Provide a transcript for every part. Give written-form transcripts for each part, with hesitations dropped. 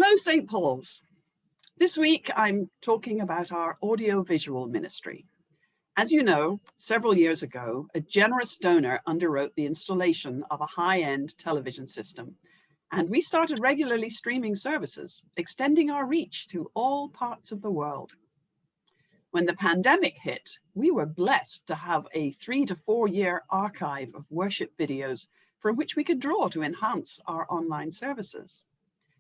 Hello, St. Paul's. This week, I'm talking about our audiovisual ministry. As you know, several years ago, a generous donor underwrote the installation of a high-end television system, and we started regularly streaming services, extending our reach to all parts of the world. When the pandemic hit, we were blessed to have a 3 to 4 year archive of worship videos from which we could draw to enhance our online services.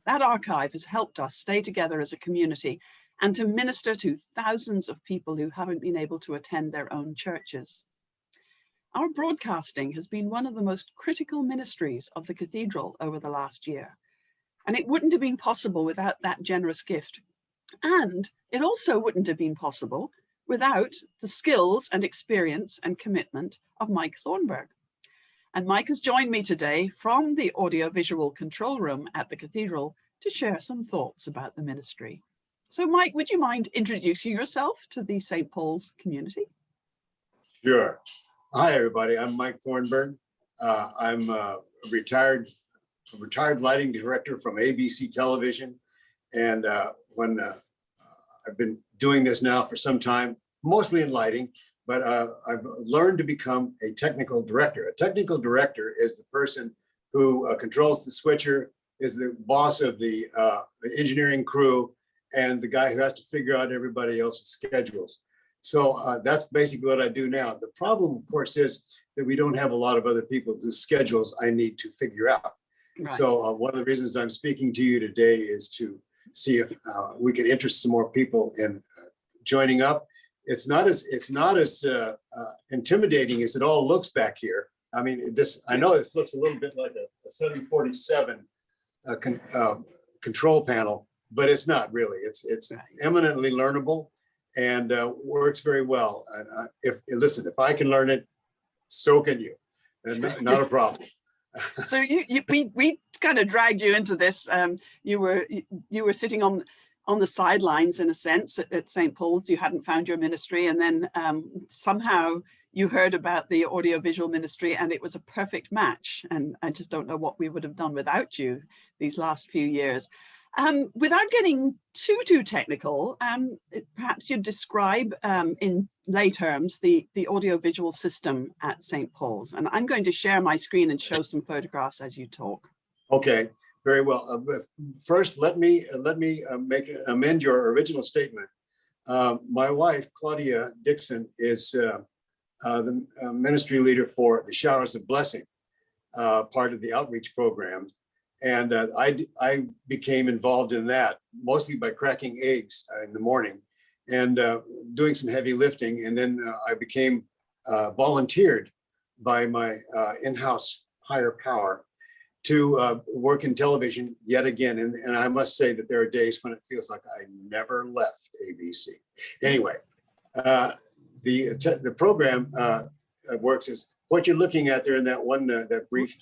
That archive has helped us stay together as a community and to minister to thousands of people who haven't been able to attend their own churches. Our broadcasting has been one of the most critical ministries of the cathedral over the last year, and it wouldn't have been possible without that generous gift. And it also wouldn't have been possible without the skills and experience and commitment of Mike Thornburg. And Mike has joined me today from the audiovisual control room at the cathedral to share some thoughts about the ministry. So Mike, would you mind introducing yourself to the St. Paul's community? Sure. Hi, everybody. I'm Mike Thornburg. I'm a retired lighting director from ABC Television. And when I've been doing this now for some time, mostly in lighting, but I've learned to become a technical director. A technical director is the person who controls the switcher, is the boss of the engineering crew, and the guy who has to figure out everybody else's schedules. So that's basically what I do now. The problem, of course, is that we don't have a lot of other people whose schedules I need to figure out. Right. So one of the reasons I'm speaking to you today is to see if we can interest some more people in joining up. It's not as intimidating as it all looks back here. I mean, I know this looks a little bit like a 747 control panel, but it's not really. It's eminently learnable and works very well. And if I can learn it, so can you. And not a problem. So we kind of dragged you into this. You were sitting on the sidelines in a sense at St. Paul's. You hadn't found your ministry, and then somehow you heard about the audiovisual ministry, and it was a perfect match. And I just don't know what we would have done without you these last few years. Without getting too technical, perhaps you'd describe in lay terms the audiovisual system at St. Paul's. And I'm going to share my screen and show some photographs as you talk. Okay, very well. First, let me amend your original statement. My wife, Claudia Dixon, is the ministry leader for the Showers of Blessing, part of the outreach program. And I became involved in that mostly by cracking eggs in the morning and doing some heavy lifting. And then I became volunteered by my in-house higher power to work in television yet again. And I must say that there are days when it feels like I never left ABC. Anyway, the program works as what you're looking at there in that one, that brief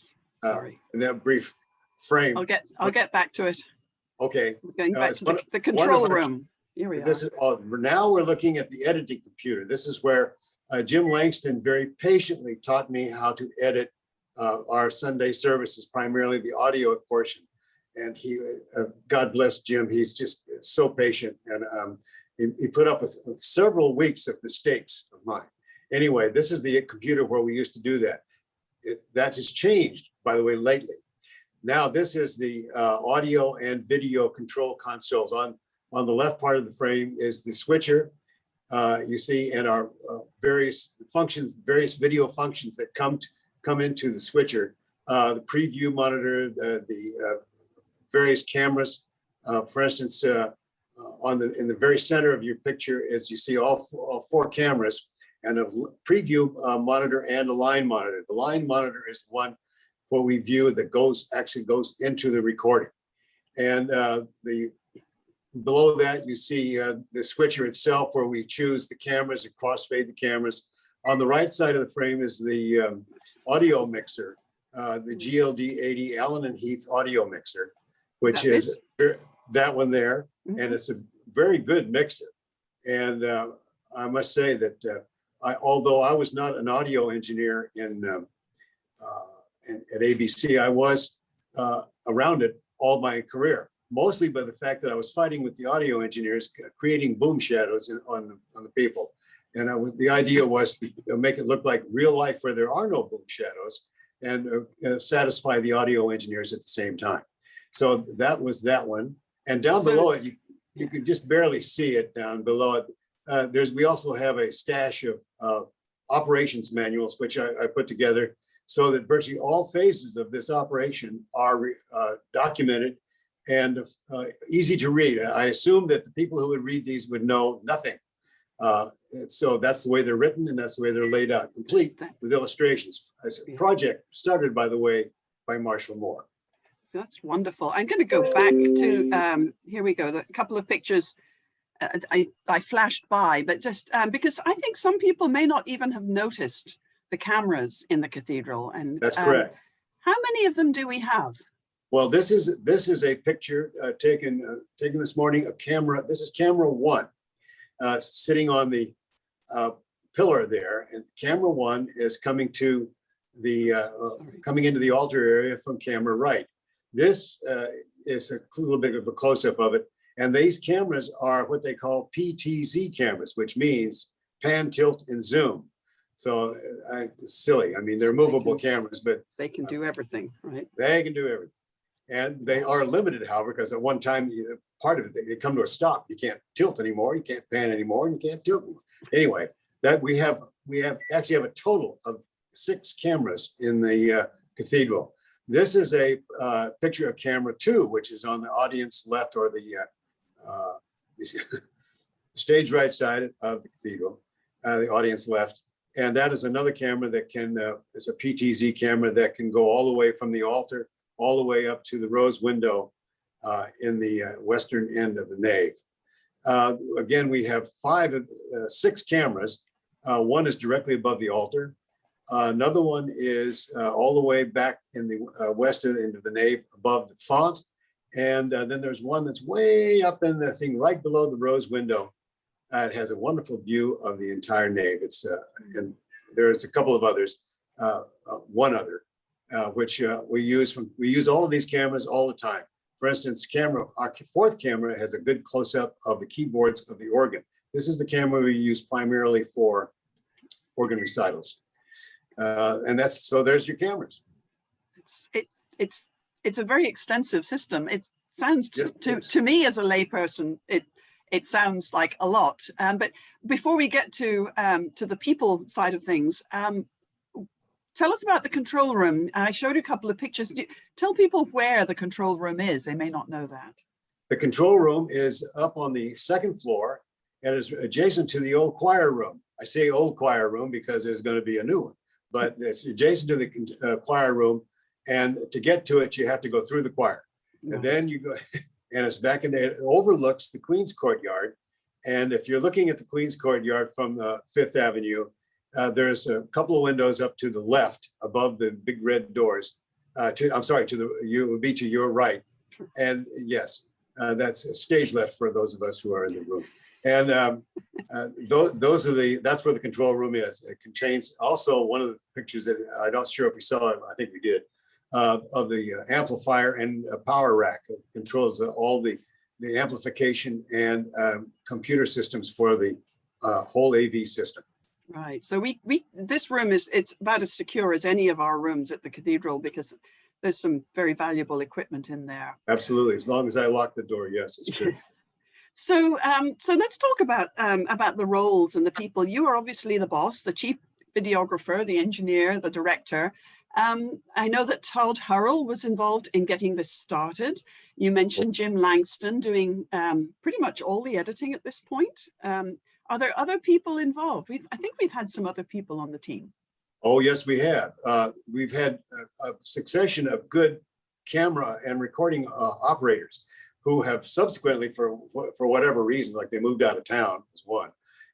frame. I'll get back to it. Okay. We're going back to the control room. Here we are. Now we're looking at the editing computer. This is where Jim Langston very patiently taught me how to edit our Sunday services, primarily the audio portion. And he, God bless Jim, he's just so patient. And he put up with several weeks of mistakes of mine. Anyway, this is the computer where we used to do that. That has changed, by the way, lately. Now this is the audio and video control consoles. On the left part of the frame is the switcher. You see, and our various functions, various video functions that come into the switcher. The preview monitor, the various cameras. For instance, in the very center of your picture, as you see all four cameras, and a preview monitor and a line monitor. The line monitor is the one where we view that actually goes into the recording. And below that, you see the switcher itself, where we choose the cameras and crossfade the cameras. On the right side of the frame is the audio mixer, the GLD80 Allen and Heath audio mixer, which is that one there. Mm-hmm. And it's a very good mixer. And I must say that although I was not an audio engineer at ABC, I was around it all my career. mostly by the fact that I was fighting with the audio engineers, creating boom shadows on the people. And the idea was to make it look like real life where there are no boom shadows, and satisfy the audio engineers at the same time. So that was that one. And down below it, you could just barely see it down below it. We also have a stash of operations manuals, which I put together so that virtually all phases of this operation are documented and easy to read. I assume that the people who would read these would know nothing. So that's the way they're written, and that's the way they're laid out, complete with illustrations. It's a project started, by the way, by Marshall Moore. That's wonderful. I'm going to go back to, here we go, a couple of pictures I flashed by, but just because I think some people may not even have noticed the cameras in the cathedral. And that's correct. How many of them do we have? Well, this is a picture taken this morning. This is camera 1, sitting on the pillar there, and camera 1 is coming to the coming into the altar area from camera right. This is a little bit of a close-up of it. And these cameras are what they call PTZ cameras, which means pan, tilt, and zoom. So it's silly. I mean, they're movable cameras, but they can do everything, right? They can do everything. And they are limited, however, because at one time, part of it, they come to a stop. You can't tilt anymore, you can't pan anymore, and you can't tilt anymore. Anyway, that we actually have a total of 6 cameras in the cathedral. This is a picture of camera 2, which is on the audience left, or the stage right side of the cathedral, the audience left. And that is another camera that is a PTZ camera that can go all the way from the altar, all the way up to the rose window in the western end of the nave. Again, we have 6 cameras. One is directly above the altar. Another one is all the way back in the western end of the nave above the font. And then there's one that's way up in the thing right below the rose window. It has a wonderful view of the entire nave. And there's a couple of others, one other, which we use all of these cameras all the time. For instance, our 4th camera has a good close-up of the keyboards of the organ. This is the camera we use primarily for organ recitals. And so there's your cameras. It's a very extensive system. It sounds to me as a layperson, it sounds like a lot. But before we get to the people side of things, tell us about the control room. I showed a couple of pictures. Tell people where the control room is. They may not know that. The control room is up on the 2nd floor and is adjacent to the old choir room. I say old choir room because there's going to be a new one, but it's adjacent to the choir room. And to get to it, you have to go through the choir. And then you go, and it's back in there. It overlooks the Queen's Courtyard. And if you're looking at the Queen's Courtyard from 5th Avenue, there's a couple of windows up to the left above the big red doors. You would be to your right. And yes, that's stage left for those of us who are in the room. And that's where the control room is. It contains also one of the pictures that I'm not sure if we saw it, I think we did, of the amplifier and power rack. It controls all the amplification and computer systems for the whole AV system. Right. So this room it's about as secure as any of our rooms at the cathedral, because there's some very valuable equipment in there. Absolutely. As long as I lock the door, yes, it's true. So let's talk about the roles and the people. You are obviously the boss, the chief videographer, the engineer, the director. I know that Todd Hurrell was involved in getting this started. You mentioned Jim Langston doing pretty much all the editing at this point. Are there other people involved? I think we've had some other people on the team. Oh, yes, we have. We've had a succession of good camera and recording operators who have subsequently, for whatever reason, like they moved out of town, was one.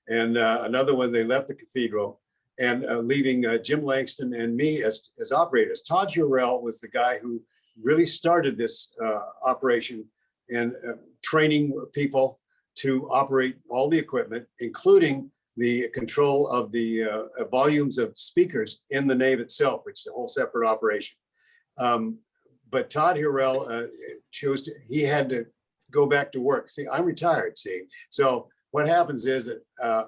And another one, they left the cathedral, and leaving Jim Langston and me as operators. Todd Hurrell was the guy who really started this operation and training people to operate all the equipment, including the control of the volumes of speakers in the nave itself, which is a whole separate operation. but Todd Hurrell he had to go back to work. See, I'm retired, see. So what happens is that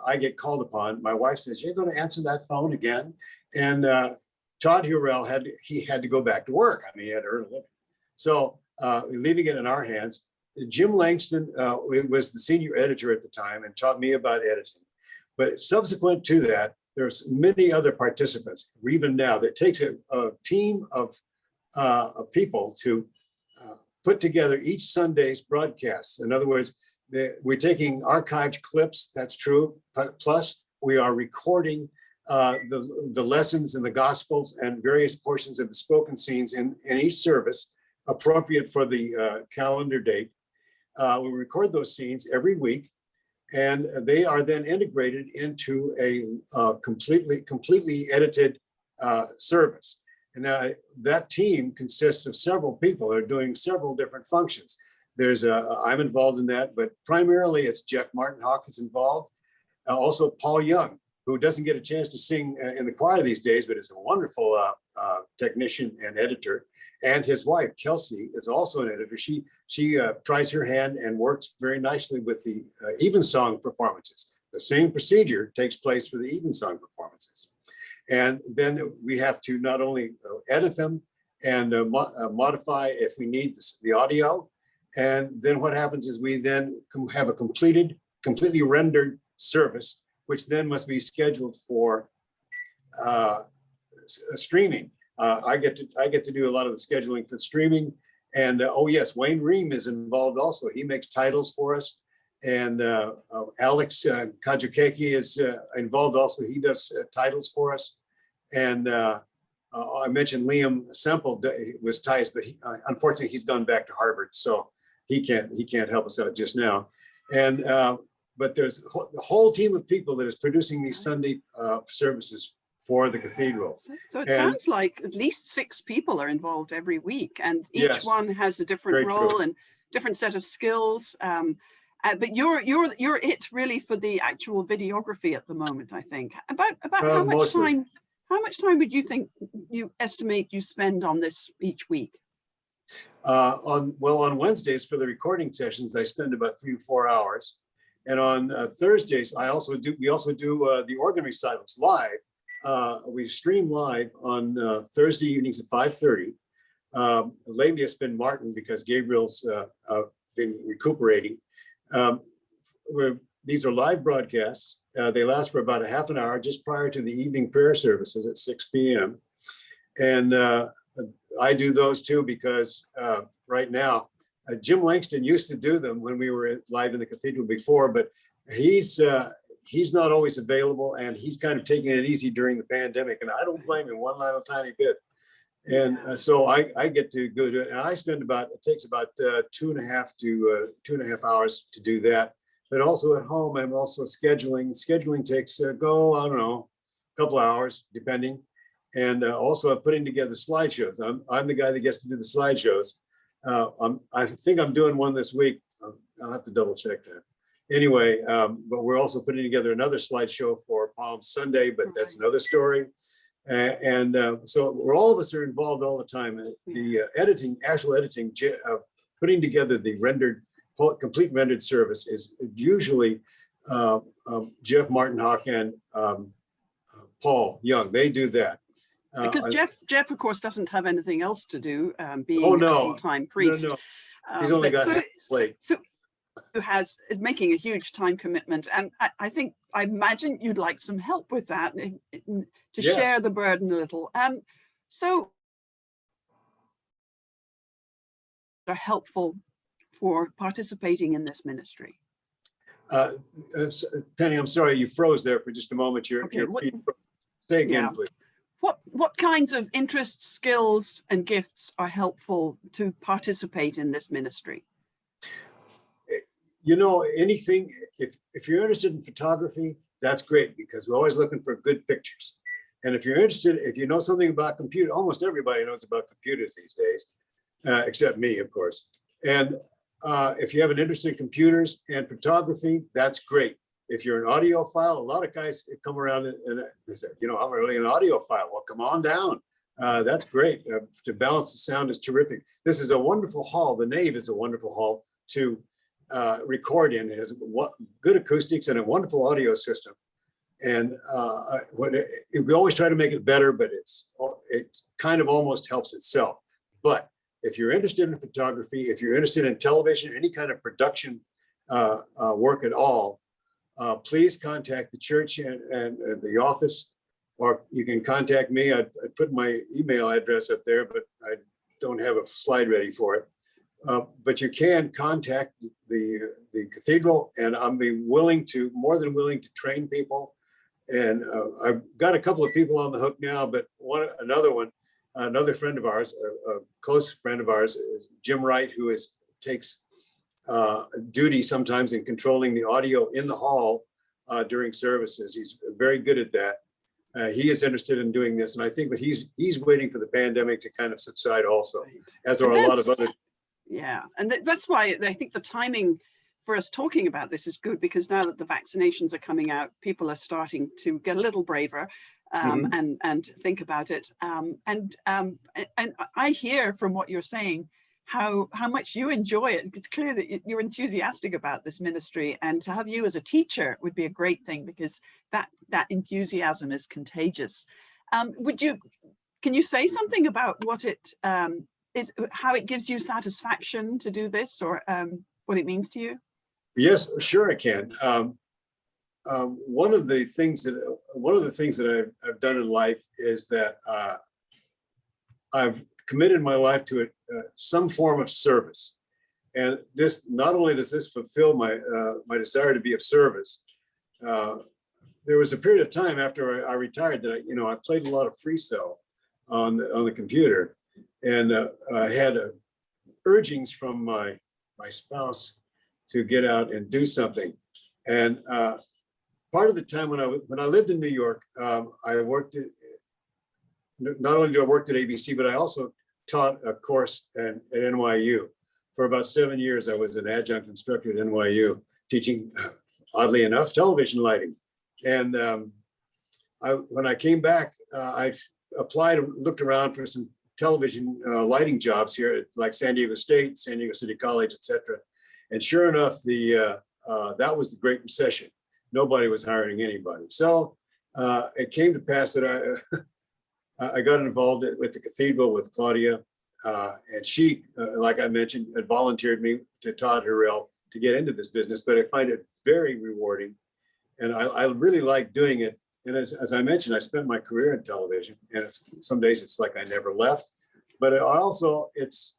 I get called upon. My wife says, "You're going to answer that phone again?" And Todd Hurrell had to go back to work. I mean, he had to earn a living. So leaving it in our hands, Jim Langston was the senior editor at the time and taught me about editing. But subsequent to that, there's many other participants. Even now, that takes a team of people to put together each Sunday's broadcasts. In other words, we're taking archived clips, that's true, plus we are recording the lessons and the gospels and various portions of the spoken scenes in each service, appropriate for the calendar date. We record those scenes every week, and they are then integrated into a completely edited service. And that team consists of several people that are doing several different functions. I'm involved in that, but primarily it's Jeff Martin Hawkins involved. Also Paul Young, who doesn't get a chance to sing in the choir these days, but is a wonderful technician and editor. And his wife, Kelsey, is also an editor. She tries her hand and works very nicely with the evensong performances. The same procedure takes place for the evensong performances. And then we have to not only edit them and modify if we need the audio. And then what happens is we then have a completely rendered service, which then must be scheduled for streaming. I get to do a lot of the scheduling for streaming. And oh yes, Wayne Ream is involved also. He makes titles for us. And Alex Kajukeki is involved also. He does titles for us. And I mentioned Liam Semple was Tice, but unfortunately he's gone back to Harvard, so he can't help us out just now. And but there's a whole team of people that is producing these Sunday services for the cathedral. So it sounds like at least 6 people are involved every week, and each one has a different role and different set of skills. But you're it really for the actual videography at the moment, I think. About how much time? How much time would you think you estimate you spend on this each week? On Wednesdays for the recording sessions, I spend about 3 or 4 hours, and on Thursdays we also do the organ recitals live. We stream live on Thursday evenings at 5:30. Lately it's been Martin because Gabriel's been recuperating. These are live broadcasts. They last for about a half an hour just prior to the evening prayer services at 6 p.m. And I do those too because right now, Jim Langston used to do them when we were live in the cathedral before, but he's not always available, and he's kind of taking it easy during the pandemic, and I don't blame him one little tiny bit. And so I get to go to it, and I spend it takes about 2.5 hours to do that. But also at home, I'm also scheduling. Scheduling takes I don't know, a couple hours depending. And also I'm putting together slideshows. I'm the guy that gets to do the slideshows. I think I'm doing one this week. I'll have to double check that. Anyway, but we're also putting together another slideshow for Palm Sunday, but that's another story. So all of us are involved all the time. The actual editing, putting together the complete rendered service is usually Jeff Martin Hawk and Paul Young. They do that. Because Jeff, of course, doesn't have anything else to do, being a full-time priest. No. He's only got half a plate. So is making a huge time commitment, and I imagine you'd like some help with that to share the burden a little. So are helpful for participating in this ministry. Penny, I'm sorry, you froze there for just a moment. Your feet. Say again, please. What kinds of interests, skills, and gifts are helpful to participate in this ministry? You know, anything, if you're interested in photography, that's great because we're always looking for good pictures. And if you're interested, if you know something about computer, almost everybody knows about computers these days, except me, of course. And if you have an interest in computers and photography, that's great. If you're an audiophile, a lot of guys come around and they say, I'm really an audiophile. Well, come on down. That's great. To balance the sound is terrific. This is a wonderful hall. The nave is a wonderful hall to record in. It has good acoustics and a wonderful audio system. And we always try to make it better, but it kind of almost helps itself. But if you're interested in photography, if you're interested in television, any kind of production work at all, please contact the church and the office, or you can contact me. I put my email address up there, but I don't have a slide ready for it. But you can contact the cathedral, and I'm more than willing to train people. And I've got a couple of people on the hook now, but another friend of ours, a close friend of ours, is Jim Wright, who takes duty sometimes in controlling the audio in the hall during services. He's very good at that. He is interested in doing this, and I think that he's waiting for the pandemic to kind of subside also, as are a lot of other. Yeah, and that's why I think the timing for us talking about this is good, because now that the vaccinations are coming out, people are starting to get a little braver and think about it. And I hear from what you're saying how much you enjoy it. It's clear that you're enthusiastic about this ministry, and to have you as a teacher would be a great thing, because that enthusiasm is contagious. Can you say something about what it is, how it gives you satisfaction to do this, or what it means to you? Yes, sure I can. One of the things that I've done in life is that I've committed my life to some form of service, and this not only does this fulfill my desire to be of service. There was a period of time after I retired that I played a lot of free cell on the computer, and I had urgings from my spouse to get out and do something. And part of the time when I lived in New York, I worked not only did I work at ABC, but I also taught a course at NYU. For about 7 years, I was an adjunct instructor at NYU, teaching, oddly enough, television lighting. And when I came back, I applied and looked around for some television lighting jobs here at like San Diego State, San Diego City College, etc. And sure enough, that was the Great Recession. Nobody was hiring anybody. So it came to pass that I got involved with the cathedral with Claudia, and she, like I mentioned, had volunteered me to Todd Harrell to get into this business, but I find it very rewarding, and I really like doing it. And as I mentioned, I spent my career in television, and some days it's like I never left, but it's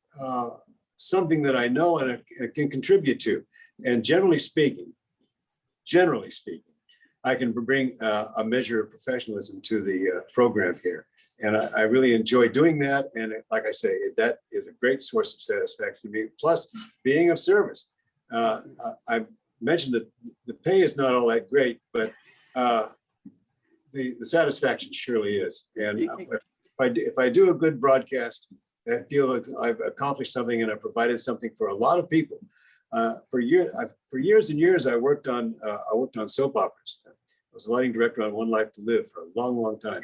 something that I know and I can contribute to. And generally speaking, I can bring a measure of professionalism to the program here. And I really enjoy doing that. And like I say, that is a great source of satisfaction to me, plus being of service. I mentioned that the pay is not all that great, but the satisfaction surely is. And if I do a good broadcast, I feel that I've accomplished something and I've provided something for a lot of people. For years and years, I worked on soap operas. I was a lighting director on One Life to Live for a long, long time,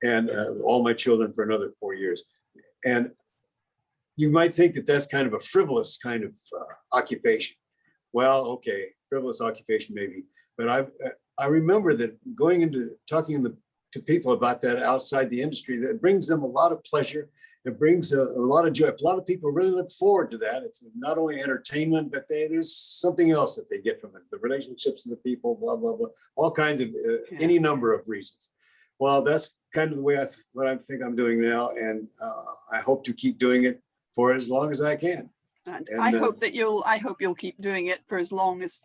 and All My Children for another 4 years. And you might think that that's kind of a frivolous kind of occupation. Well, okay, frivolous occupation maybe, but I remember that going into talking to people about that outside the industry, that brings them a lot of pleasure. It brings a lot of joy. A lot of people really look forward to that. It's not only entertainment, but there's something else that they get from it. The relationships of the people, blah, blah, blah, all kinds of, any number of reasons. Well, that's kind of the way what I think I'm doing now. And I hope to keep doing it for as long as I can. And I hope you'll keep doing it for as long as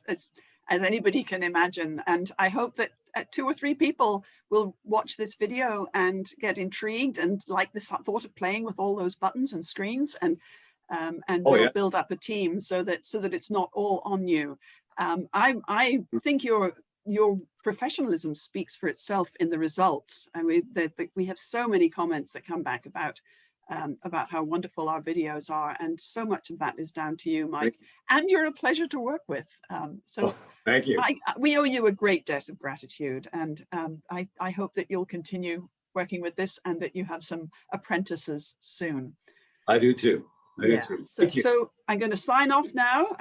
anybody can imagine. And I hope that 2 or 3 people will watch this video and get intrigued and like this thought of playing with all those buttons and screens, and we'll build up a team so that it's not all on you. I think your professionalism speaks for itself in the results. I mean, we have so many comments that come back about how wonderful our videos are, and so much of that is down to you, Mike. And you're a pleasure to work with. Thank you. We owe you a great debt of gratitude, and I hope that you'll continue working with this and that you have some apprentices soon. I do too. I do too. Thank you. So I'm going to sign off now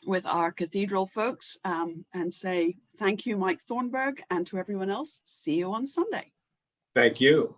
with our cathedral folks and say thank you, Mike Thornburg, and to everyone else, see you on Sunday. Thank you.